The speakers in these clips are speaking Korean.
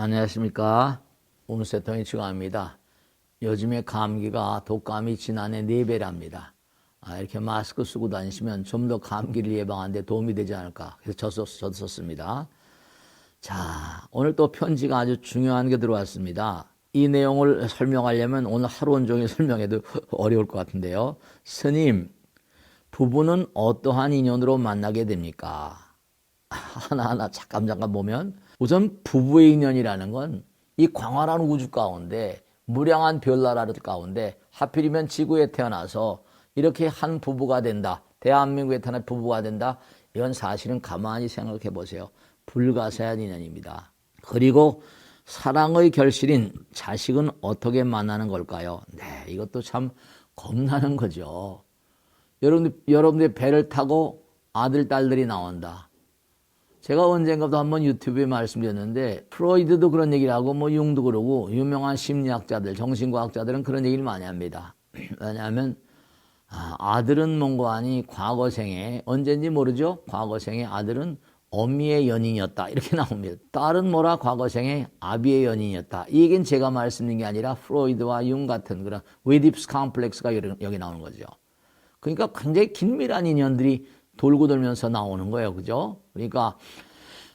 안녕하십니까. 운세통의 주강입니다. 요즘에 감기가 독감이 지난해 4배랍니다. 이렇게 마스크 쓰고 다니시면 좀 더 감기를 예방하는 데 도움이 되지 않을까. 그래서 저도 썼습니다. 자, 오늘 또 편지가 아주 중요한 게 들어왔습니다. 이 내용을 설명하려면 오늘 하루 온종일 설명해도 어려울 것 같은데요. 스님, 부부는 어떠한 인연으로 만나게 됩니까? 하나하나 잠깐 보면 우선 부부의 인연이라는 건 이 광활한 우주 가운데 무량한 별나라들 가운데 하필이면 지구에 태어나서 이렇게 한 부부가 된다. 대한민국에 태어나 부부가 된다. 이건 사실은 가만히 생각해 보세요. 불가사의한 인연입니다. 그리고 사랑의 결실인 자식은 어떻게 만나는 걸까요? 네, 이것도 참 겁나는 거죠. 여러분들 배를 타고 아들, 딸들이 나온다. 제가 언젠가도 한번 유튜브에 말씀드렸는데 프로이드도 그런 얘기를 하고 융도 그러고 유명한 심리학자들, 정신과학자들은 그런 얘기를 많이 합니다. 왜냐하면 아들은 뭔가 아니 과거생에 언제인지 모르죠. 과거생에 아들은 어미의 연인이었다 이렇게 나옵니다. 딸은 뭐라 과거생에 아비의 연인이었다. 이 얘기는 제가 말씀드린 게 아니라 프로이드와 융 같은 그런 오이디푸스 컴플렉스가 여기 나오는 거죠. 그러니까 굉장히 긴밀한 인연들이 돌고 돌면서 나오는 거예요. 그죠? 그러니까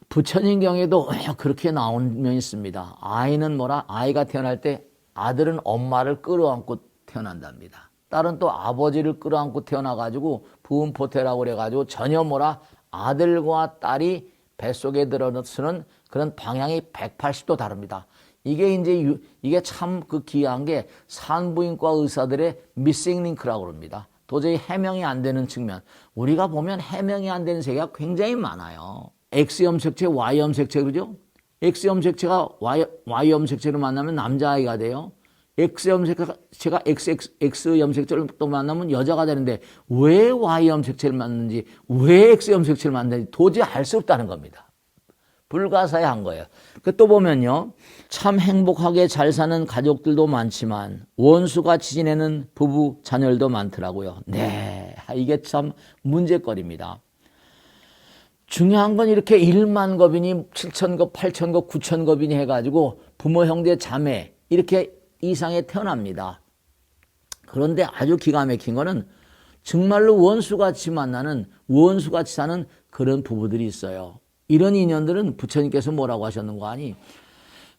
부처님 경에도 그렇게 나온 면이 있습니다. 아이는 뭐라? 아이가 태어날 때 아들은 엄마를 끌어안고 태어난답니다. 딸은 또 아버지를 끌어안고 태어나가지고 부음포태라고 그래가지고 전혀 뭐라? 아들과 딸이 뱃속에 들어서는 그런 방향이 180도 다릅니다. 이게 참 그 귀한 게 산부인과 의사들의 미싱 링크라고 그럽니다. 도저히 해명이 안 되는 측면. 우리가 보면 해명이 안 되는 세계가 굉장히 많아요. X 염색체, Y 염색체, 그죠? X 염색체가 Y 염색체를 만나면 남자아이가 돼요. X 염색체가 X 염색체를 또 만나면 여자가 되는데 왜 Y 염색체를 만드는지, 왜 X 염색체를 만드는지 도저히 알 수 없다는 겁니다. 불가사의한 거예요. 또 보면요. 참 행복하게 잘 사는 가족들도 많지만 원수같이 지내는 부부 자녀들도 많더라고요. 네, 이게 참 문제거리입니다. 중요한 건 이렇게 1만 겁이니 7천 겁, 8천 겁, 9천 겁이니 해가지고 부모, 형제, 자매 이렇게 이상에 태어납니다. 그런데 아주 기가 막힌 거는 정말로 원수같이 만나는, 원수같이 사는 그런 부부들이 있어요. 이런 인연들은 부처님께서 뭐라고 하셨는가 하니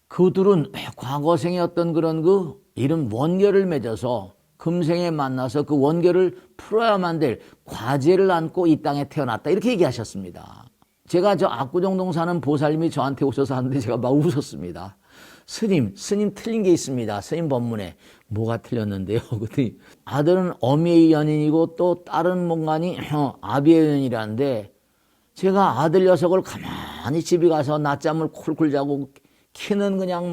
그들은 과거생의 어떤 그런 이런 원결을 맺어서 금생에 만나서 그 원결을 풀어야만 될 과제를 안고 이 땅에 태어났다 이렇게 얘기하셨습니다. 제가 저 압구정동 사는 보살님이 저한테 오셔서 하는데 제가 막 웃었습니다. 스님 틀린 게 있습니다. 스님 법문에. 뭐가 틀렸는데요? 그랬더니 아들은 어미의 연인이고 또 딸은 뭔가니 아비의 연인이라는데 제가 아들 녀석을 가만히 집에 가서 낮잠을 쿨쿨 자고 키는 그냥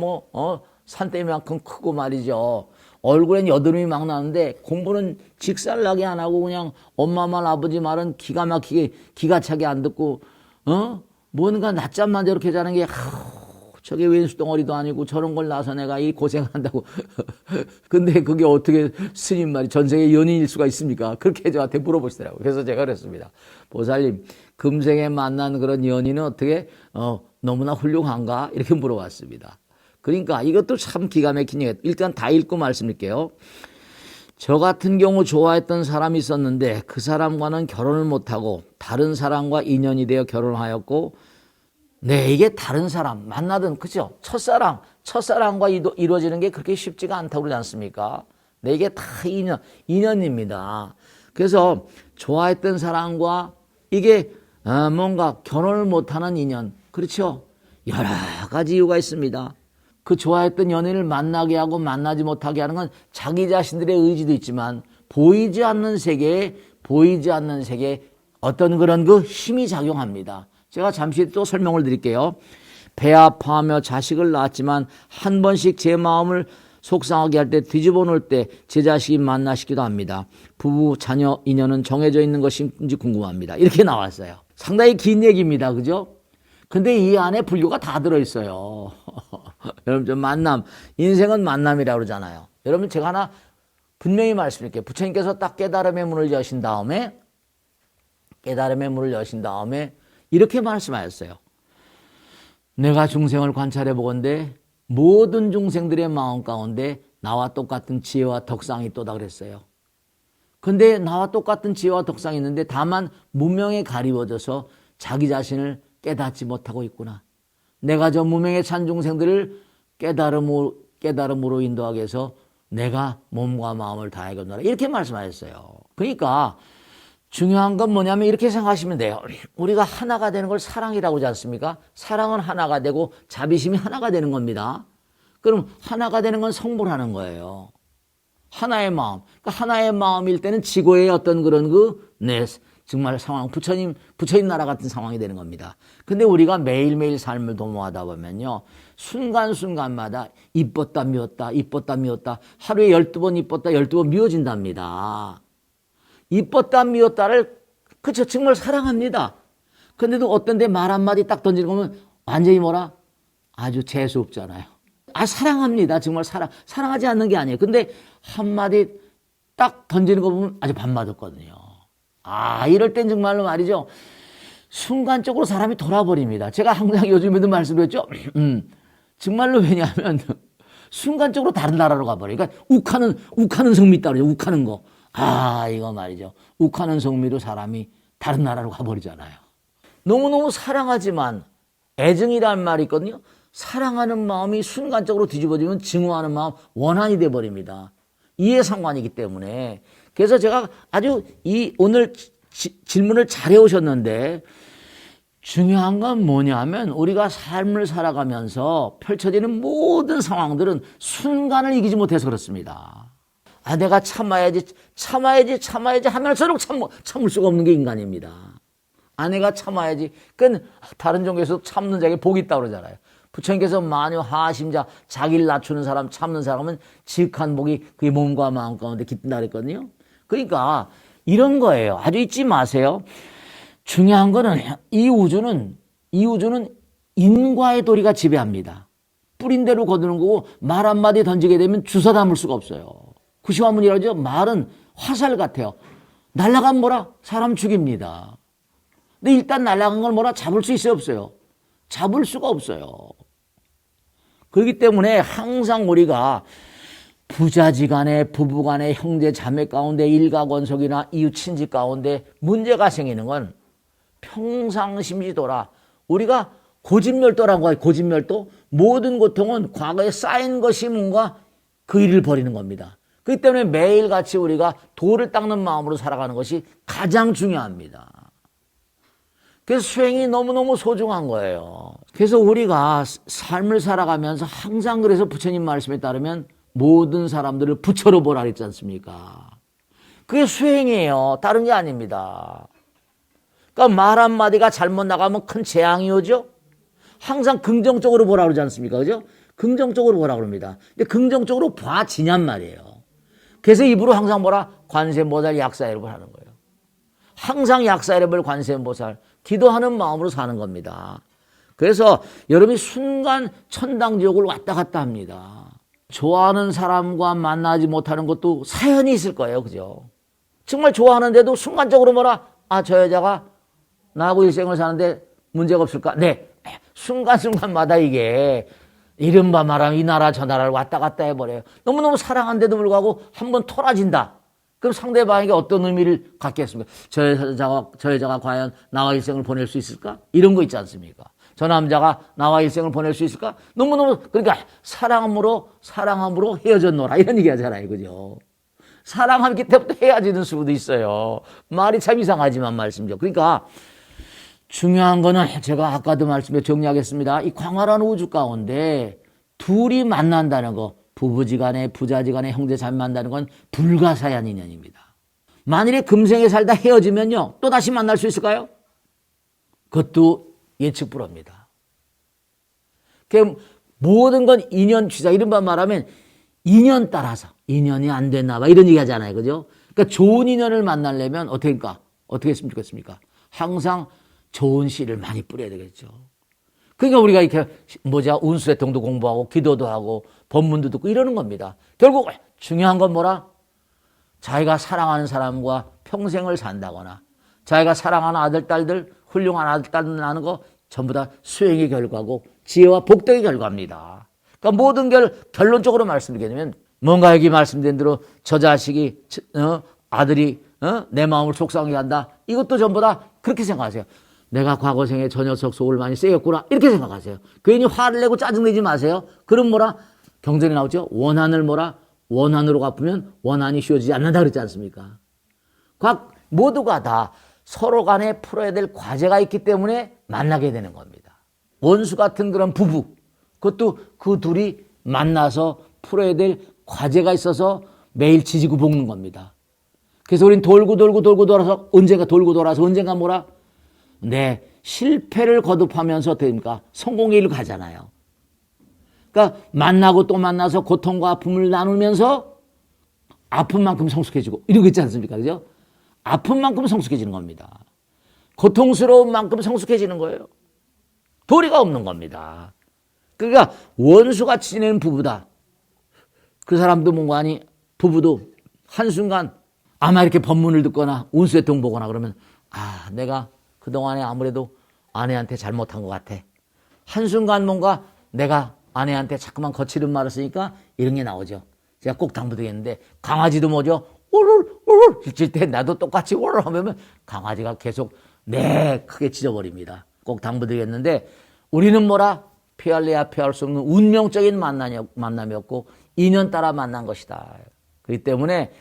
산더미만큼 크고 말이죠. 얼굴엔 여드름이 막 나는데 공부는 직살나게 안 하고 그냥 엄마 말 아버지 말은 기가 막히게 기가 차게 안 듣고 뭔가 낮잠만 저렇게 자는 게 저게 왼수 덩어리도 아니고 저런 걸 나서 내가 이 고생한다고. 근데 그게 어떻게 스님 말이 전생에 연인일 수가 있습니까? 그렇게 저한테 물어보시더라고요. 그래서 제가 그랬습니다. 보살님, 금생에 만난 그런 연인은 어떻게 너무나 훌륭한가? 이렇게 물어봤습니다. 그러니까 이것도 참 기가 막힌 얘기예요. 일단 다 읽고 말씀드릴게요. 저 같은 경우 좋아했던 사람이 있었는데 그 사람과는 결혼을 못하고 다른 사람과 인연이 되어 결혼하였고 네, 이게 다른 사람 만나든 그죠? 첫사랑과 이루어지는 게 그렇게 쉽지가 않다고 그러지 않습니까? 네, 이게 다 인연입니다. 그래서 좋아했던 사람과 이게 뭔가 결혼을 못하는 인연, 그렇죠? 여러 가지 이유가 있습니다. 그 좋아했던 연인을 만나게 하고 만나지 못하게 하는 건 자기 자신들의 의지도 있지만 보이지 않는 세계에 어떤 그런 힘이 작용합니다. 제가 잠시 또 설명을 드릴게요. 배 아파하며 자식을 낳았지만 한 번씩 제 마음을 속상하게 할 때 뒤집어 놓을 때 제 자식이 만나시기도 합니다. 부부 자녀 인연은 정해져 있는 것인지 궁금합니다. 이렇게 나왔어요. 상당히 긴 얘기입니다. 그죠? 근데 이 안에 불교가 다 들어있어요. 여러분 좀 인생은 만남이라고 그러잖아요. 여러분 제가 하나 분명히 말씀드릴게요. 부처님께서 딱 깨달음의 문을 여신 다음에 이렇게 말씀하셨어요. 내가 중생을 관찰해 보건대 모든 중생들의 마음 가운데 나와 똑같은 지혜와 덕상이 있도다 그랬어요. 근데 나와 똑같은 지혜와 덕상이 있는데 다만 무명에 가리워져서 자기 자신을 깨닫지 못하고 있구나. 내가 저 무명에 찬 중생들을 깨달음으로 인도하기 위해서 내가 몸과 마음을 다하겠노라. 이렇게 말씀하셨어요. 그러니까 중요한 건 뭐냐면 이렇게 생각하시면 돼요. 우리가 하나가 되는 걸 사랑이라고 하지 않습니까? 사랑은 하나가 되고 자비심이 하나가 되는 겁니다. 그럼 하나가 되는 건 성불하는 거예요. 하나의 마음. 그러니까 하나의 마음일 때는 지고의 어떤 그런 정말 상황, 부처님 나라 같은 상황이 되는 겁니다. 근데 우리가 매일매일 삶을 도모하다 보면요. 순간순간마다 이뻤다 미웠다. 하루에 12번 이뻤다 12번 미워진답니다. 이뻤다 미웠다를 그쵸 정말 사랑합니다. 근데도 어떤 데 말 한마디 딱 던지는 거면 완전히 아주 재수없잖아요. 사랑합니다. 정말 사랑하지 않는 게 아니에요. 근데 한마디 딱 던지는 거 보면 아주 반맞았거든요. 이럴 땐 정말로 말이죠. 순간적으로 사람이 돌아버립니다. 제가 항상 요즘에도 말씀드렸죠. 정말로 왜냐하면 순간적으로 다른 나라로 가버려요. 그러니까 욱하는 성미 있다고 그러죠. 욱하는 거. 이거 말이죠. 욱하는 성미로 사람이 다른 나라로 가버리잖아요. 너무너무 사랑하지만 애증이라는 말이 있거든요. 사랑하는 마음이 순간적으로 뒤집어지면 증오하는 마음, 원한이 돼버립니다. 이해상관이기 때문에. 그래서 제가 아주 오늘 질문을 잘 해오셨는데 중요한 건 뭐냐면 우리가 삶을 살아가면서 펼쳐지는 모든 상황들은 순간을 이기지 못해서 그렇습니다. 내가 참아야지 하면서도 참을 수가 없는 게 인간입니다. 내가 참아야지. 그건 다른 종교에서 참는 자에게 복이 있다고 그러잖아요. 부처님께서 만유 하심자, 자기를 낮추는 사람, 참는 사람은 지극한 복이 그의 몸과 마음 가운데 깃든다 그랬거든요. 그러니까 이런 거예요. 아주 잊지 마세요. 중요한 거는 이 우주는 인과의 도리가 지배합니다. 뿌린 대로 거두는 거고 말 한마디 던지게 되면 주워 담을 수가 없어요. 구시화문이라죠. 말은 화살 같아요. 날아가면 사람 죽입니다. 근데 일단 날아간 걸 잡을 수 있어요, 없어요? 잡을 수가 없어요. 그렇기 때문에 항상 우리가 부자지간에 부부간에 형제 자매 가운데 일가권속이나 이웃 친지 가운데 문제가 생기는 건 평상심지도라. 우리가 고집멸도라고 해요. 고집멸도. 모든 고통은 과거에 쌓인 것이 뭔가 그 일을 벌이는 겁니다. 그렇기 때문에 매일같이 우리가 돌을 닦는 마음으로 살아가는 것이 가장 중요합니다. 그래서 수행이 너무너무 소중한 거예요. 그래서 우리가 삶을 살아가면서 항상 그래서 부처님 말씀에 따르면 모든 사람들을 부처로 보라 그랬지 않습니까? 그게 수행이에요. 다른 게 아닙니다. 그러니까 말 한마디가 잘못 나가면 큰 재앙이 오죠? 항상 긍정적으로 보라 그러지 않습니까? 그죠? 긍정적으로 보라 그럽니다. 근데 긍정적으로 봐지냔 말이에요. 그래서 입으로 항상 관세음보살 약사여러분 하는 거예요. 항상 약사여러분 관세음보살 기도하는 마음으로 사는 겁니다. 그래서 여러분이 순간 천당지옥을 왔다 갔다 합니다. 좋아하는 사람과 만나지 못하는 것도 사연이 있을 거예요. 그죠? 정말 좋아하는데도 순간적으로 저 여자가 나하고 일생을 사는데 문제가 없을까? 네. 순간순간마다 이게 이른바 말하면 이 나라 저 나라를 왔다 갔다 해버려요. 너무너무 사랑한데도 불구하고 한번 토라진다. 그럼 상대방에게 어떤 의미를 갖겠습니까? 저 여자가 과연 나와 일생을 보낼 수 있을까? 이런 거 있지 않습니까? 저 남자가 나와 일생을 보낼 수 있을까? 너무너무, 그러니까 사랑함으로 헤어졌노라. 이런 얘기 하잖아요. 그죠? 사랑하기 때부터 헤어지는 수도 있어요. 말이 참 이상하지만 말씀이죠. 그러니까 중요한 거는 제가 아까도 말씀해 정리하겠습니다. 이 광활한 우주 가운데 둘이 만난다는 거, 부부지간에 부자지간에 형제자매 만난다는 건 불가사의한 인연입니다. 만일에 금생에 살다 헤어지면요, 또 다시 만날 수 있을까요? 그것도 예측 불허입니다. 모든 건 인연 취사. 이른바 말하면 인연 따라서 인연이 안 됐나 봐 이런 얘기 하잖아요. 그죠? 그러니까 좋은 인연을 만나려면 어떻게 했으면 좋겠습니까? 항상 좋은 씨를 많이 뿌려야 되겠죠. 그러니까 우리가 이렇게 운수대통도 공부하고 기도도 하고 법문도 듣고 이러는 겁니다. 결국 중요한 건 자기가 사랑하는 사람과 평생을 산다거나 자기가 사랑하는 아들, 딸들, 훌륭한 아들, 딸들 낳는 거 전부 다 수행의 결과고 지혜와 복덕의 결과입니다. 그러니까 모든 걸 결론적으로 말씀드리게 되면 뭔가 여기 말씀된 대로 저 자식이 아들이 내 마음을 속상하게 한다. 이것도 전부 다 그렇게 생각하세요. 내가 과거 생에 저 녀석 속을 많이 쎄였구나 이렇게 생각하세요. 괜히 화를 내고 짜증내지 마세요. 그럼 뭐라? 경전에 나오죠. 원한을 뭐라? 원한으로 갚으면 원한이 쉬워지지 않는다 그랬지 않습니까? 모두가 다 서로 간에 풀어야 될 과제가 있기 때문에 만나게 되는 겁니다. 원수 같은 그런 부부, 그것도 그 둘이 만나서 풀어야 될 과제가 있어서 매일 지지고 볶는 겁니다. 그래서 우린 돌고 돌아서 언젠가 뭐라? 네, 실패를 거듭하면서 됩니까? 성공의 일로 가잖아요. 그러니까 만나고 또 만나서 고통과 아픔을 나누면서 아픈 만큼 성숙해지고 이러고 있지 않습니까? 그죠? 아픈 만큼 성숙해지는 겁니다. 고통스러운 만큼 성숙해지는 거예요. 도리가 없는 겁니다. 그러니까 원수같이 지내는 부부다. 그 사람도 뭔가 아니 부부도 한순간 아마 이렇게 법문을 듣거나 운수대통 보거나 그러면 내가 그동안에 아무래도 아내한테 잘못한 것 같아. 한순간 뭔가 내가 아내한테 자꾸만 거칠은 말을 쓰니까 이런 게 나오죠. 제가 꼭 당부드리겠는데 강아지도 뭐죠? 오를 짖을 때 나도 똑같이 오를 하면 강아지가 계속 크게 짖어버립니다. 꼭 당부드리겠는데 우리는 뭐라? 피할래야 피할 수 없는 운명적인 만남이었고 인연 따라 만난 것이다. 그렇기 때문에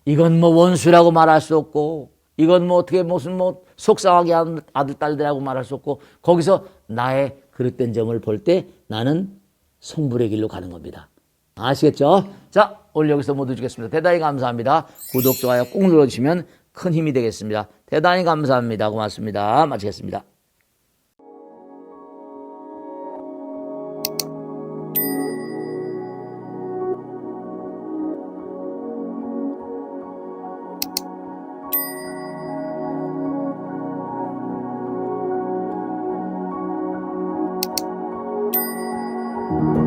이건 뭐 원수라고 말할 수 없고 이건 뭐 어떻게 무슨 뭐 속상하게 하는 아들 딸들하고 말할 수 없고 거기서 나의 그릇된 점을 볼 때 나는 성불의 길로 가는 겁니다. 아시겠죠? 자, 오늘 여기서 모두 주겠습니다. 대단히 감사합니다. 구독, 좋아요 꼭 눌러주시면 큰 힘이 되겠습니다. 대단히 감사합니다. 고맙습니다. 마치겠습니다. you.